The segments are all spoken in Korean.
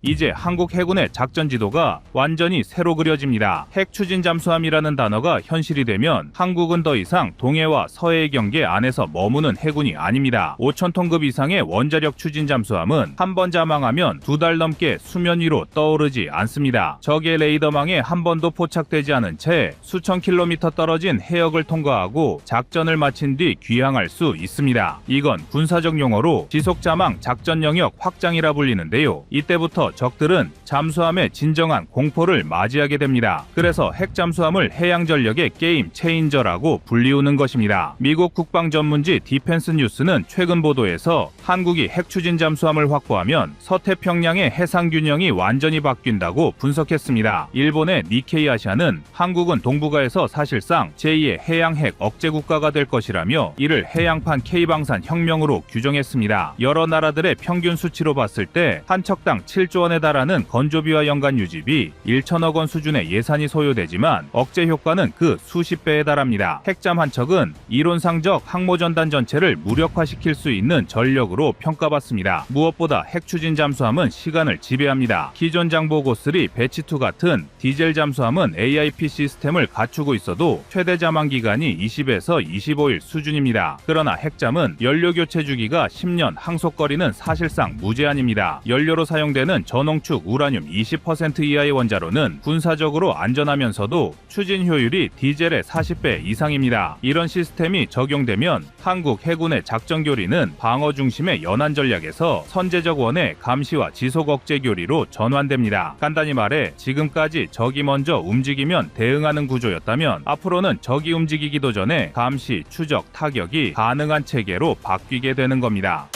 이제 한국 해군의 작전 지도가 완전히 새로 그려집니다. 핵 추진 잠수함이라는 단어가 현실이 되면 한국은 더 이상 동해와 서해의 경계 안에서 머무는 해군이 아닙니다. 5,000톤급 이상의 원자력 추진 잠수함은 한 번 자망하면 2달 넘게 수면 위로 떠오르지 않습니다. 적의 레이더망에 한 번도 포착되지 않은 채 수천 킬로미터 떨어진 해역을 통과하고 작전을 마친 뒤 귀향할 수 있습니다. 이건 군사적 용어로 지속자망 작전 영역 확장이라 불리는데요. 이때부터 적들은 잠수함의 진정한 공포를 맞이하게 됩니다. 그래서 핵잠수함을 해양전력의 게임 체인저라고 불리우는 것입니다. 미국 국방 전문지 디펜스 뉴스는 최근 보도에서 한국이 핵추진 잠수함을 확보하면 서태평양의 해상 균형이 완전히 바뀐다고 분석했습니다. 일본의 니케이 아시아는 한국은 동북아에서 사실상 제2의 해양 핵 억제 국가가 될 것이라며 이를 해양판 K방산 혁명으로 규정했습니다. 여러 나라들의 평균 수치로 봤을 때 한 척당 7조 원에 달하는 건조비와 연간 유지비 1천억 원 수준의 예산이 소요되지만 억제 효과는 그 수십 배에 달합니다. 핵잠 한 척은 이론상적 항모전단 전체를 무력화시킬 수 있는 전력으로 평가받습니다. 무엇보다 핵추진 잠수함은 시간을 지배합니다. 기존 장보 고스리 배치2 같은 디젤 잠수함은 AIP 시스템을 갖추고 있어도 최대 자망 기간이 20에서 25일 수준입니다. 그러나 핵잠은 연료 교체 주기가 10년, 항속거리는 사실상 무제한입니다. 연료로 사용되는 전홍축 우라늄 20% 이하의 원자로는 군사적으로 안전하면서도 추진 효율이 디젤의 40배 이상입니다. 이런 시스템이 적용되면 한국 해군의 작전 교리는 방어 중심의 연안 전략에서 선제적 원의 감시와 지속 억제 교리로 전환됩니다. 간단히 말해 지금까지 적이 먼저 움직이면 대응하는 구조였다면 앞으로는 적이 움직이기도 전에 감시, 추적, 타격이 가능한 체계로 바뀌게 되는 겁니다.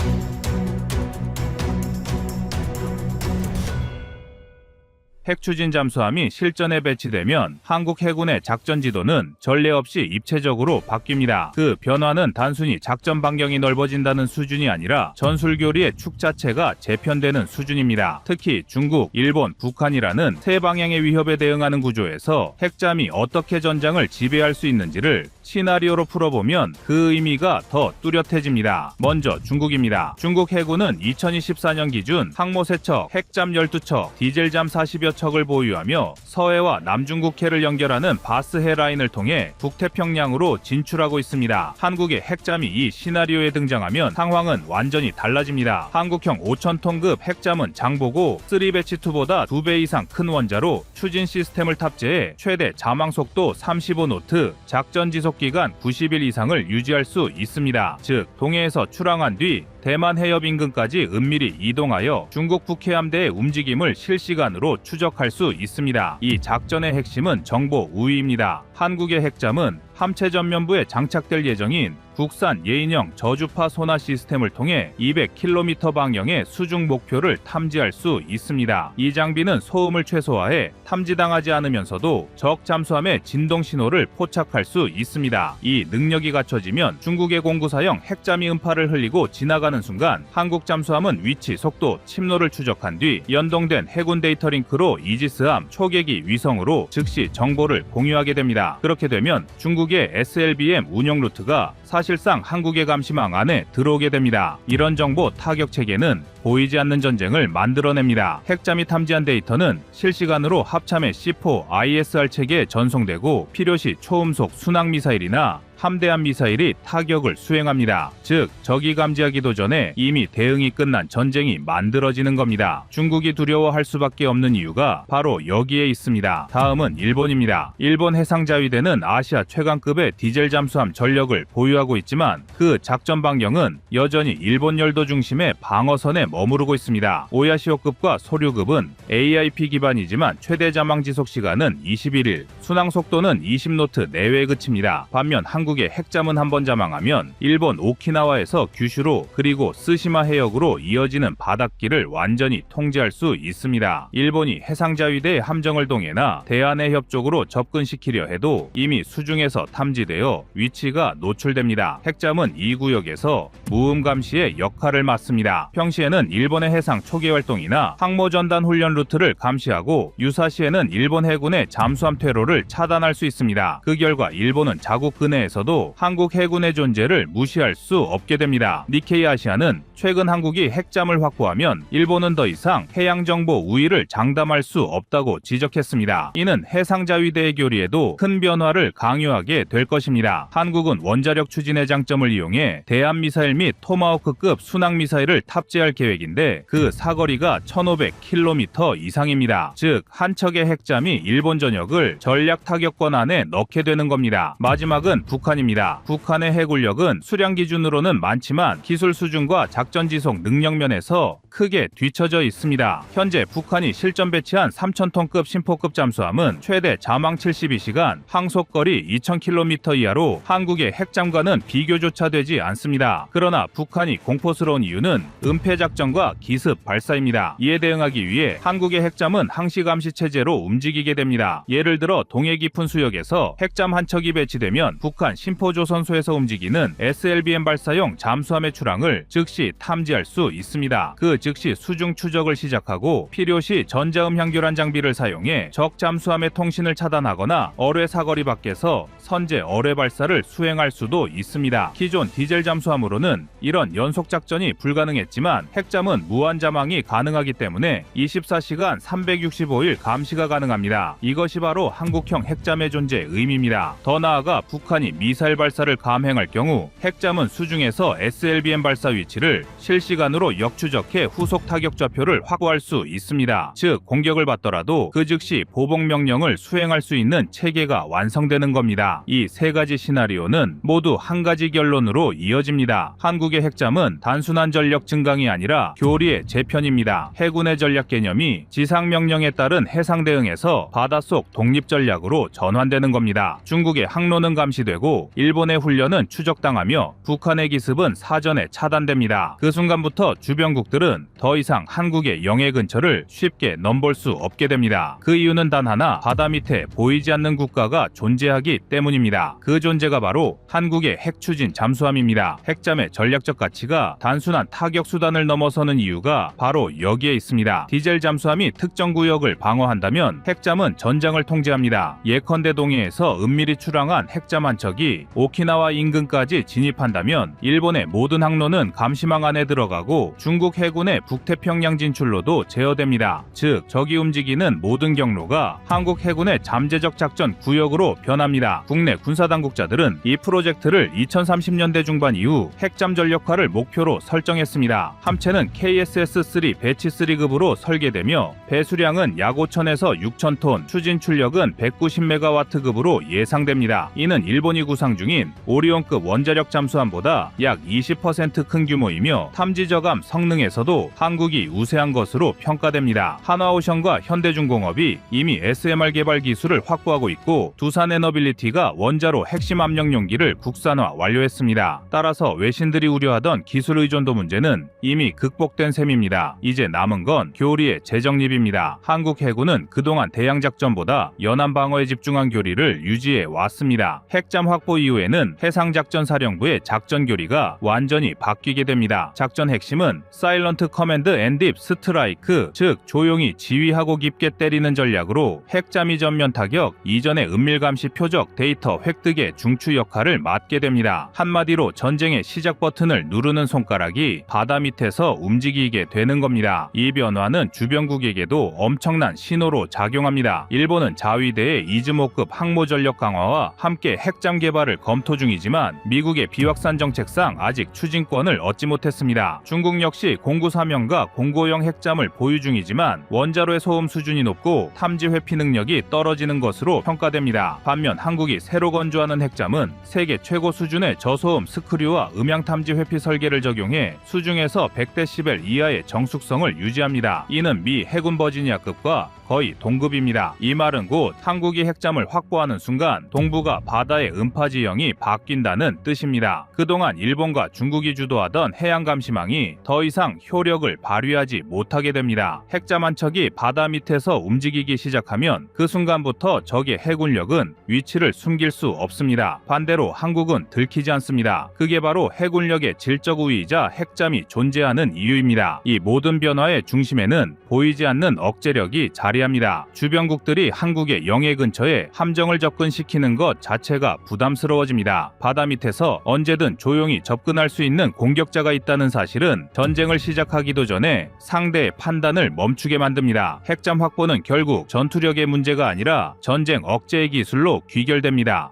핵추진 잠수함이 실전에 배치되면 한국 해군의 작전 지도는 전례 없이 입체적으로 바뀝니다. 그 변화는 단순히 작전 반경이 넓어진다는 수준이 아니라 전술 교리의 축 자체가 재편되는 수준입니다. 특히 중국, 일본, 북한이라는 세 방향의 위협에 대응하는 구조에서 핵잠이 어떻게 전장을 지배할 수 있는지를 시나리오로 풀어보면 그 의미가 더 뚜렷해집니다. 먼저 중국입니다. 중국 해군은 2024년 기준 항모 3척, 핵잠 12척, 디젤잠 40여 척을 보유하며 서해와 남중국해를 연결하는 바스해 라인을 통해 북태평양으로 진출하고 있습니다. 한국의 핵잠이 이 시나리오에 등장하면 상황은 완전히 달라집니다. 한국형 5,000톤급 핵잠은 장보고 3배치2보다 2배 이상 큰 원자로 추진 시스템을 탑재해 최대 자망 속도 35노트, 작전 지속 기간 90일 이상을 유지할 수 있습니다. 즉, 동해에서 출항한 뒤 대만 해협 인근까지 은밀히 이동하여 중국 북해 함대의 움직임을 실시간으로 추적할 수 있습니다. 이 작전의 핵심은 정보 우위입니다. 한국의 핵잠은 함체 전면부에 장착될 예정인 국산 예인형 저주파 소나 시스템을 통해 200km 방향의 수중 목표를 탐지할 수 있습니다. 이 장비는 소음을 최소화해 탐지당하지 않으면서도 적 잠수함의 진동 신호를 포착할 수 있습니다. 이 능력이 갖춰지면 중국의 공구사형 핵잠이 음파를 흘리고 지나가는 순간 한국 잠수함은 위치, 속도, 침노를 추적한 뒤 연동된 해군 데이터 링크로 이지스함, 초계기, 위성으로 즉시 정보를 공유하게 됩니다. 그렇게 되면 중국의 SLBM 운영 루트가 사실상 한국의 감시망 안에 들어오게 됩니다. 이런 정보 타격 체계는 보이지 않는 전쟁을 만들어냅니다. 핵잠이 탐지한 데이터는 실시간으로 합참의 C4, ISR 체계에 전송되고 필요시 초음속 순항미사일이나 함대함 미사일이 타격을 수행합니다. 즉, 적이 감지하기도 전에 이미 대응이 끝난 전쟁이 만들어지는 겁니다. 중국이 두려워할 수밖에 없는 이유가 바로 여기에 있습니다. 다음은 일본입니다. 일본 해상자위대는 아시아 최강급의 디젤 잠수함 전력을 보유하고 있지만 그 작전 방향은 여전히 일본 열도 중심의 방어선에 머무르고 있습니다. 오야시오급과 소류급은 AIP 기반이지만 최대 자망 지속 시간은 21일, 순항 속도는 20노트 내외에 그칩니다. 반면 한국의 핵잠은 한 번 자망하면 일본 오키나와에서 규슈로 그리고 스시마 해역으로 이어지는 바닷길을 완전히 통제할 수 있습니다. 일본이 해상자위대의 함정을 동해나 대한해협 쪽으로 접근시키려 해도 이미 수중에서 탐지되어 위치가 노출됩니다. 핵잠은 이 구역에서 무음 감시의 역할을 맡습니다. 평시에는 일본의 해상 초계 활동이나 항모전단 훈련 루트를 감시하고 유사시에는 일본 해군의 잠수함 퇴로를 차단할 수 있습니다. 그 결과 일본은 자국 근해에서 상황에서도 한국 해군의 존재를 무시할 수 없게 됩니다. 니케이 아시아는 최근 한국이 핵잠을 확보하면 일본은 더 이상 해양정보 우위를 장담할 수 없다고 지적했습니다. 이는 해상자위대의 교리에도 큰 변화를 강요하게 될 것입니다. 한국은 원자력 추진의 장점을 이용해 대한미사일 및 토마호크급 순항미사일을 탑재할 계획인데 그 사거리가 1500km 이상입니다. 즉 한 척의 핵잠이 일본 전역을 전략 타격권 안에 넣게 되는 겁니다. 마지막은 북한입니다. 북한의 해군력은 수량 기준으로는 많지만 기술 수준과 작전 지속 능력 면에서 크게 뒤처져 있습니다. 현재 북한이 실전 배치한 3000톤급 심포급 잠수함은 최대 자망 72시간, 항속거리 2000km 이하로 한국의 핵잠과는 비교조차 되지 않습니다. 그러나 북한이 공포스러운 이유는 은폐작전과 기습 발사입니다. 이에 대응하기 위해 한국의 핵잠은 항시감시 체제로 움직이게 됩니다. 예를 들어 동해 깊은 수역에서 핵잠 한 척이 배치되면 북한 심포조선소에서 움직이는 SLBM 발사용 잠수함의 출항을 즉시 탐지할 수 있습니다. 그 즉시 수중 추적을 시작하고 필요시 전자음향 교란 장비를 사용해 적 잠수함의 통신을 차단하거나 어뢰 사거리 밖에서 선제 어뢰 발사를 수행할 수도 있습니다. 기존 디젤 잠수함으로는 이런 연속 작전이 불가능했지만 핵잠은 무한 자망이 가능하기 때문에 24시간 365일 감시가 가능합니다. 이것이 바로 한국형 핵잠의 존재의 의미입니다. 더 나아가 북한이 미사일 발사를 감행할 경우 핵잠은 수중에서 SLBM 발사 위치를 실시간으로 역추적해 후속 타격 좌표를 확보할 수 있습니다. 즉 공격을 받더라도 그 즉시 보복 명령을 수행할 수 있는 체계가 완성되는 겁니다. 이 세 가지 시나리오는 모두 한 가지 결론으로 이어집니다. 한국의 핵잠은 단순한 전력 증강이 아니라 교리의 재편입니다. 해군의 전략 개념이 지상 명령에 따른 해상 대응에서 바닷속 독립 전략으로 전환되는 겁니다. 중국의 항로는 감시되고 일본의 훈련은 추적당하며 북한의 기습은 사전에 차단됩니다. 그 순간부터 주변국들은 더 이상 한국의 영해 근처를 쉽게 넘볼 수 없게 됩니다. 그 이유는 단 하나, 바다 밑에 보이지 않는 국가가 존재하기 때문입니다. 그 존재가 바로 한국의 핵추진 잠수함입니다. 핵잠의 전략적 가치가 단순한 타격 수단을 넘어서는 이유가 바로 여기에 있습니다. 디젤 잠수함이 특정 구역을 방어한다면 핵잠은 전장을 통제합니다. 예컨대 동해에서 은밀히 출항한 핵잠 한 척이 오키나와 인근까지 진입한다면 일본의 모든 항로는 감시망 안에 들어가고 중국 해군의 북태평양 진출로도 제어됩니다. 즉 적이 움직이는 모든 경로가 한국 해군의 잠재적 작전 구역으로 변합니다. 국내 군사당국자들은 이 프로젝트를 2030년대 중반 이후 핵잠 전력화를 목표로 설정했습니다. 함체는 KSS-3 배치 3급으로 설계되며 배수량은 약 5,000에서 6,000톤, 추진 출력은 190MW급으로 예상됩니다. 이는 일본이 구상 중인 오리온급 원자력 잠수함보다 약 20% 큰 규모이며 탐지 저감 성능에서도 한국이 우세한 것으로 평가됩니다. 한화오션과 현대중공업이 이미 SMR 개발 기술을 확보하고 있고 두산에너빌리티가 원자로 핵심 압력 용기를 국산화 완료했습니다. 따라서 외신들이 우려하던 기술 의존도 문제는 이미 극복된 셈입니다. 이제 남은 건 교리의 재정립입니다. 한국 해군은 그동안 대양작전보다 연안방어에 집중한 교리를 유지해 왔습니다. 핵잠 확보 이후에는 해상작전사령부의 작전 교리가 완전히 바뀌게 됩니다. 작전 핵심은 사일런트 커맨드 앤 딥 스트라이크, 즉 조용히 지휘하고 깊게 때리는 전략으로 핵잠이 전면 타격, 이전의 은밀감시 표적 데이터 획득의 중추 역할을 맡게 됩니다. 한마디로 전쟁의 시작 버튼을 누르는 손가락이 바다 밑에서 움직이게 되는 겁니다. 이 변화는 주변국에게도 엄청난 신호로 작용합니다. 일본은 자위대의 이즈모급 항모 전력 강화와 함께 핵잠 개발을 검토 중이지만 미국의 비확산 정책상 아직 추진권을 얻지 못했습니다. 중국 역시 공구 사명과 공고형 핵잠을 보유 중이지만 원자로의 소음 수준이 높고 탐지 회피 능력이 떨어지는 것으로 평가됩니다. 반면 한국이 새로 건조하는 핵잠은 세계 최고 수준의 저소음 스크류와 음향 탐지 회피 설계를 적용해 수중에서 100dB 이하의 정숙성을 유지합니다. 이는 미 해군 버지니아급과 거의 동급입니다. 이 말은 곧 한국이 핵잠을 확보하는 순간 동북아 바다의 음파 지형이 바뀐다는 뜻입니다. 그동안 일본과 중국이 주도하던 해양 감시망이 더 이상 효력을 발휘하지 못하게 됩니다. 핵잠 한 척이 바다 밑에서 움직이기 시작하면 그 순간부터 적의 해군력은 위치를 숨길 수 없습니다. 반대로 한국은 들키지 않습니다. 그게 바로 해군력의 질적 우위이자 핵잠이 존재하는 이유입니다. 이 모든 변화의 중심에는 보이지 않는 억제력이 자리 발휘합니다. 주변국들이 한국의 영해 근처에 함정을 접근시키는 것 자체가 부담스러워집니다. 바다 밑에서 언제든 조용히 접근할 수 있는 공격자가 있다는 사실은 전쟁을 시작하기도 전에 상대의 판단을 멈추게 만듭니다. 핵잠 확보는 결국 전투력의 문제가 아니라 전쟁 억제의 기술로 귀결됩니다.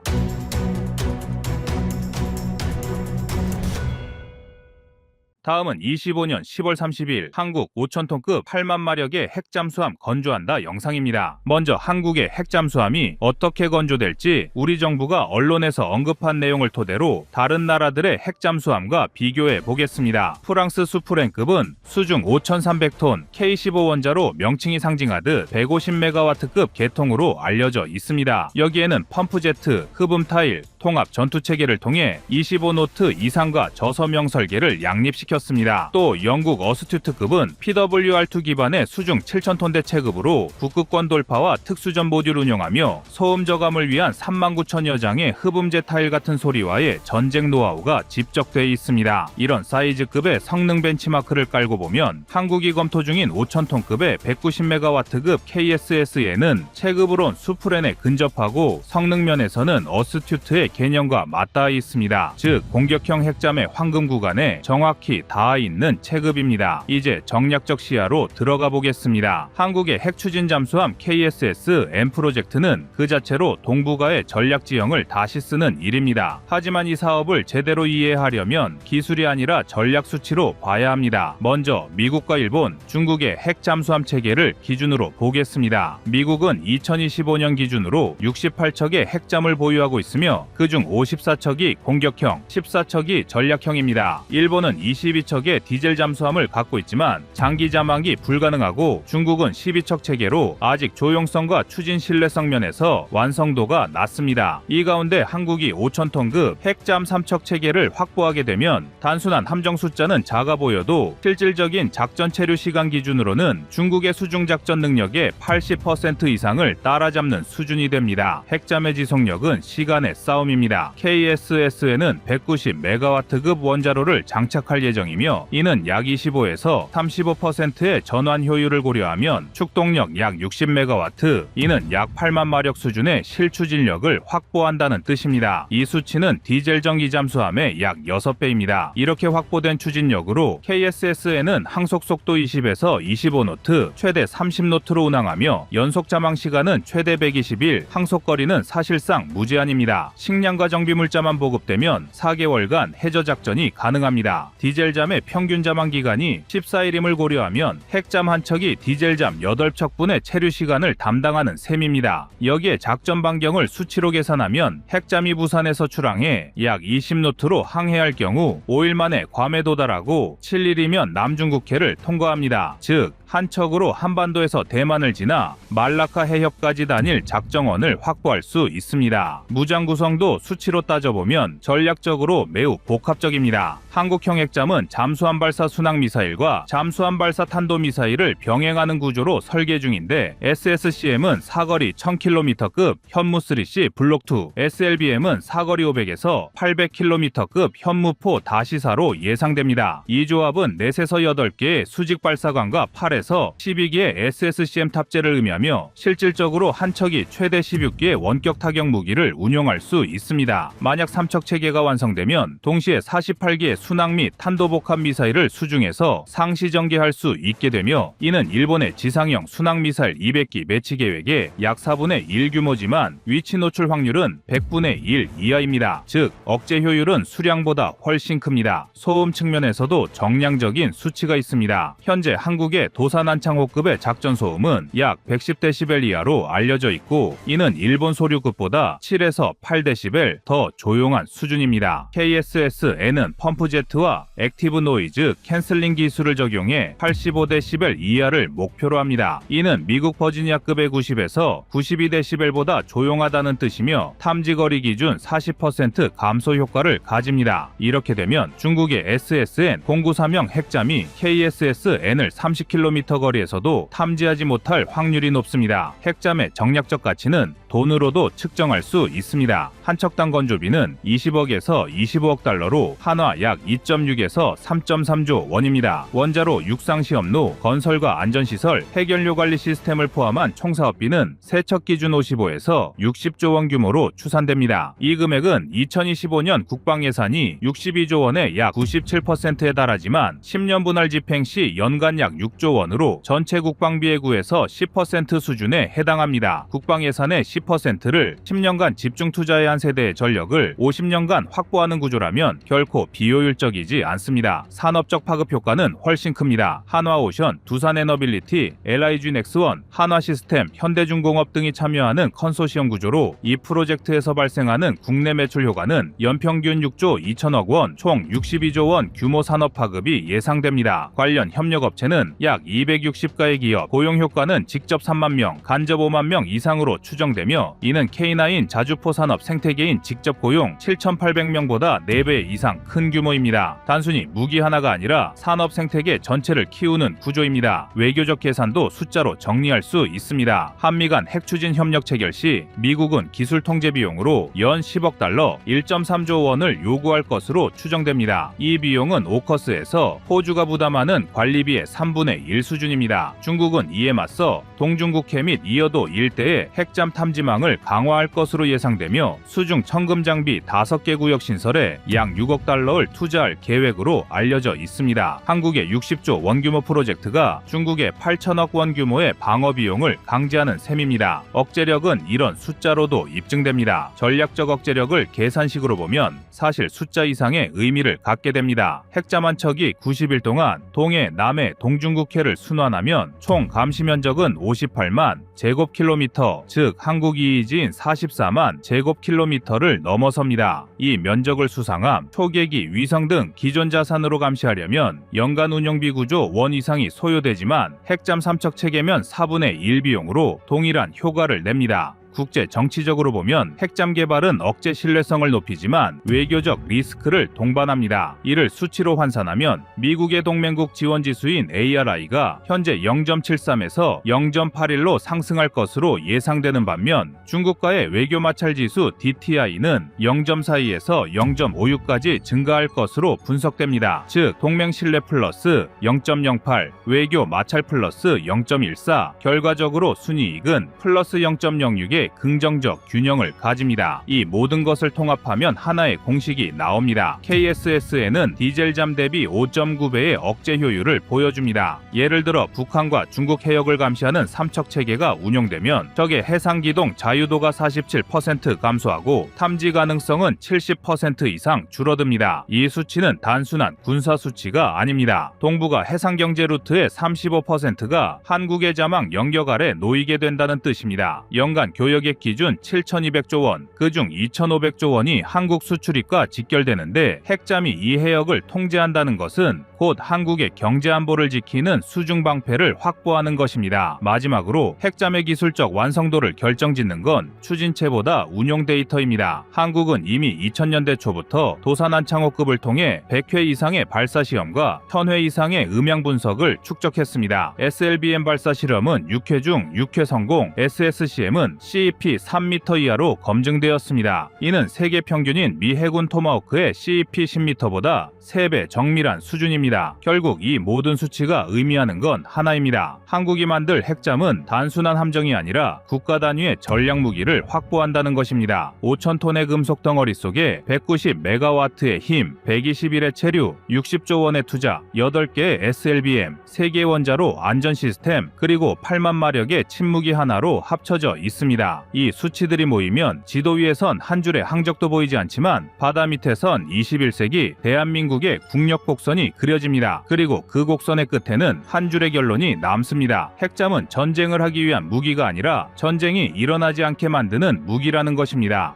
다음은 25년 10월 30일 한국 5,000톤급 8만 마력의 핵잠수함 건조한다 영상입니다. 먼저 한국의 핵잠수함이 어떻게 건조될지 우리 정부가 언론에서 언급한 내용을 토대로 다른 나라들의 핵잠수함과 비교해 보겠습니다. 프랑스 수프렌급은 수중 5,300톤 K15 원자로 명칭이 상징하듯 150메가와트급 계통으로 알려져 있습니다. 여기에는 펌프제트, 흡음 타일, 통합 전투체계를 통해 25노트 이상과 저서명 설계를 양립시켰습니다. 또 영국 어스튜트급은 PWR2 기반의 수중 7,000톤대 체급으로 북극권 돌파와 특수전 모듈 운영하며 소음 저감을 위한 39,000여 장의 흡음재 타일 같은 소리와의 전쟁 노하우가 집적되어 있습니다. 이런 사이즈급의 성능 벤치마크를 깔고 보면 한국이 검토 중인 5,000톤급의 190메가와트급 KSS에는 체급으론 수프렌에 근접하고 성능 면에서는 어스튜트의 개념과 맞닿아 있습니다. 즉 공격형 핵잠의 황금 구간에 정확히 닿아 있는 체급입니다. 이제 정략적 시야로 들어가 보겠습니다. 한국의 핵추진 잠수함 KSS M 프로젝트는 그 자체로 동북아의 전략 지형을 다시 쓰는 일입니다. 하지만 이 사업을 제대로 이해하려면 기술이 아니라 전략 수치로 봐야 합니다. 먼저 미국과 일본, 중국의 핵 잠수함 체계를 기준으로 보겠습니다. 미국은 2025년 기준으로 68척의 핵잠을 보유하고 있으며 그중 54척이 공격형, 14척이 전략형입니다. 일본은 22척의 디젤 잠수함을 갖고 있지만 장기 잠항이 불가능하고 중국은 12척 체계로 아직 조용성과 추진 신뢰성 면에서 완성도가 낮습니다. 이 가운데 한국이 5,000톤급 핵잠 3척 체계를 확보하게 되면 단순한 함정 숫자는 작아 보여도 실질적인 작전 체류 시간 기준으로는 중국의 수중 작전 능력의 80% 이상을 따라잡는 수준이 됩니다. 핵잠의 지속력은 시간의 싸움입니다. KSS에는 190메가와트급 원자로를 장착할 예정이며 이는 약 25에서 35%의 전환 효율을 고려하면 축동력 약 60메가와트, 이는 약 8만 마력 수준의 실추진력을 확보한다는 뜻입니다. 이 수치는 디젤 전기 잠수함의 약 6배입니다. 이렇게 확보된 추진력으로 KSS에는 항속 속도 20에서 25노트, 최대 30노트로 운항하며 연속 잠항 시간은 최대 120일, 항속 거리는 사실상 무제한입니다. 식량과 정비물자만 보급되면 4개월간 해저 작전이 가능합니다. 디젤잠의 평균 잠항 기간이 14일임을 고려하면 핵잠 한 척이 디젤잠 8척분의 체류 시간을 담당하는 셈입니다. 여기에 작전 반경을 수치로 계산하면 핵잠이 부산에서 출항해 약 20노트로 항해할 경우 5일 만에 괌에 도달하고 7일이면 남중국해를 통과합니다. 즉 한 척으로 한반도에서 대만을 지나 말라카 해협까지 다닐 작정원을 확보할 수 있습니다. 무장 구성도 수치로 따져보면 전략적으로 매우 복합적입니다. 한국형 핵잠은 잠수함 발사 순항미사일과 잠수함 발사 탄도미사일을 병행하는 구조로 설계 중인데 SSCM은 사거리 1000km급 현무3C 블록2, SLBM은 사거리 500에서 800km급 현무포 다시사로 예상됩니다. 이 조합은 4에서 8개의 수직 발사관과 8에서 12개의 SSCM 탑재를 의미하며 실질적으로 한 척이 최대 16개의 원격 타격 무기를 운용할 수 있습니다. 만약 3척 체계가 완성되면 동시에 48개의 순항 및 탄도복합 미사일을 수중에서 상시 전개할 수 있게 되며 이는 일본의 지상형 순항 미사일 200기 배치 계획의 약 4분의 1 규모지만 위치 노출 확률은 100분의 1 이하입니다. 즉 억제 효율은 수량보다 훨씬 큽니다. 소음 측면에서도 정량적인 수치가 있습니다. 현재 한국의 도산안창호급의 작전 소음은 약 110dB 이하로 알려져 있고 이는 일본 소류급보다 7에서 8dB 더 조용한 수준입니다. KSSN은 펌프제트와 액티브 노이즈 캔슬링 기술을 적용해 85dB 이하를 목표로 합니다. 이는 미국 버지니아급의 90에서 92dB보다 조용하다는 뜻이며 탐지거리 기준 40% 감소 효과를 가집니다. 이렇게 되면 중국의 SSN 093형 핵잠이 KSSN을 30km 10km 거리에서도 탐지하지 못할 확률이 높습니다. 핵잠의 정략적 가치는 돈으로도 측정할 수 있습니다. 한 척당 건조비는 20억에서 25억 달러로 한화 약 2.6에서 3.3조 원입니다. 원자로 육상시험로, 건설과 안전시설, 해결료 관리 시스템을 포함한 총 사업비는 세척 기준 55에서 60조 원 규모로 추산됩니다. 이 금액은 2025년 국방 예산이 62조 원의 약 97%에 달하지만 10년 분할 집행 시 연간 약 6조 원으로 전체 국방비에 구해서 10% 수준에 해당합니다. 국방 예산의 10%를 10년간 집중 투자해야 한 세대의 전력을 50년간 확보하는 구조라면 결코 비효율적이지 않습니다. 산업적 파급 효과는 훨씬 큽니다. 한화오션, 두산에너빌리티, LIG넥스원, 한화시스템, 현대중공업 등이 참여하는 컨소시엄 구조로 이 프로젝트에서 발생하는 국내 매출 효과는 연평균 6조 2천억 원, 총 62조 원 규모 산업 파급이 예상됩니다. 관련 협력업체는 약 260가의 기업, 고용 효과는 직접 3만 명, 간접 5만 명 이상으로 추정되며 이는 K9 자주포 산업 생태계인 직접 고용 7,800명보다 4배 이상 큰 규모입니다. 단순히 무기 하나가 아니라 산업 생태계 전체를 키우는 구조입니다. 외교적 계산도 숫자로 정리할 수 있습니다. 한미 간 핵추진 협력 체결 시 미국은 기술 통제 비용으로 연 10억 달러 1.3조 원을 요구할 것으로 추정됩니다. 이 비용은 오커스에서 호주가 부담하는 관리비의 3분의 1 수준입니다. 중국은 이에 맞서 동중국해 및 이어도 일대의 핵잠 탐지망을 강화할 것으로 예상되며 수중 청금 장비 5개 구역 신설에 약 6억 달러를 투자할 계획으로 알려져 있습니다. 한국의 60조 원 규모 프로젝트가 중국의 8천억 원 규모의 방어 비용을 강제하는 셈입니다. 억제력은 이런 숫자로도 입증됩니다. 전략적 억제력을 계산식으로 보면 사실 숫자 이상의 의미를 갖게 됩니다. 핵잠 한 척이 90일 동안 동해, 남해, 동중국해를 순환하면 총 감시 면적은 58만 제곱킬로미터, 즉 한국 이의지인 44만 제곱킬로미터를 넘어섭니다. 이 면적을 수상함, 초계기, 위성 등 기존 자산으로 감시하려면 연간 운영비 9조 원 이상이 소요되지만 핵잠 3척 체계면 4분의 1 비용으로 동일한 효과를 냅니다. 국제 정치적으로 보면 핵잠 개발은 억제 신뢰성을 높이지만 외교적 리스크를 동반합니다. 이를 수치로 환산하면 미국의 동맹국 지원 지수인 ARI가 현재 0.73에서 0.81로 상승할 것으로 예상되는 반면 중국과의 외교 마찰 지수 DTI는 0.42에서 0.56까지 증가할 것으로 분석됩니다. 즉 동맹 신뢰 플러스 0.08, 외교 마찰 플러스 0.14, 결과적으로 순이익은 플러스 0.06의 긍정적 균형을 가집니다. 이 모든 것을 통합하면 하나의 공식이 나옵니다. KSSN은 디젤잠 대비 5.9배의 억제 효율을 보여줍니다. 예를 들어 북한과 중국 해역을 감시하는 삼척 체계가 운용되면 적의 해상 기동 자유도가 47% 감소하고 탐지 가능성은 70% 이상 줄어듭니다. 이 수치는 단순한 군사 수치가 아닙니다. 동북아 해상 경제 루트의 35%가 한국의 자망 영역 아래 놓이게 된다는 뜻입니다. 연간 교역액 기준 7,200조 원, 그중 2,500조 원이 한국 수출입과 직결되는데 핵잠이 이 해역을 통제한다는 것은 곧 한국의 경제 안보를 지키는 수중 방패를 확보하는 것입니다. 마지막으로 핵잠의 기술적 완성도를 결정짓는 건 추진체보다 운용 데이터입니다. 한국은 이미 2000년대 초부터 도산 창호급을 통해 100회 이상의 발사 시험과 1000회 이상의 음향 분석을 축적했습니다. SLBM 발사 실험은 6회 중 6회 성공, SSCM은 CEP 3m 이하로 검증되었습니다. 이는 세계 평균인 미 해군 토마호크의 CEP 10m보다 3배 정밀한 수준입니다. 결국 이 모든 수치가 의미하는 건 하나입니다. 한국이 만들 핵잠은 단순한 함정이 아니라 국가 단위의 전략 무기를 확보한다는 것입니다. 5,000톤의 금속 덩어리 속에 190메가와트의 힘, 121의 체류, 60조 원의 투자, 8개의 SLBM, 3개의 원자로 안전 시스템, 그리고 8만 마력의 침무기 하나로 합쳐져 있습니다. 이 수치들이 모이면 지도 위에선 한 줄의 항적도 보이지 않지만 바다 밑에선 21세기 대한민국의 국력 곡선이 그려집니다. 그리고 그 곡선의 끝에는 한 줄의 결론이 남습니다. 핵잠은 전쟁을 하기 위한 무기가 아니라 전쟁이 일어나지 않게 만드는 무기라는 것입니다.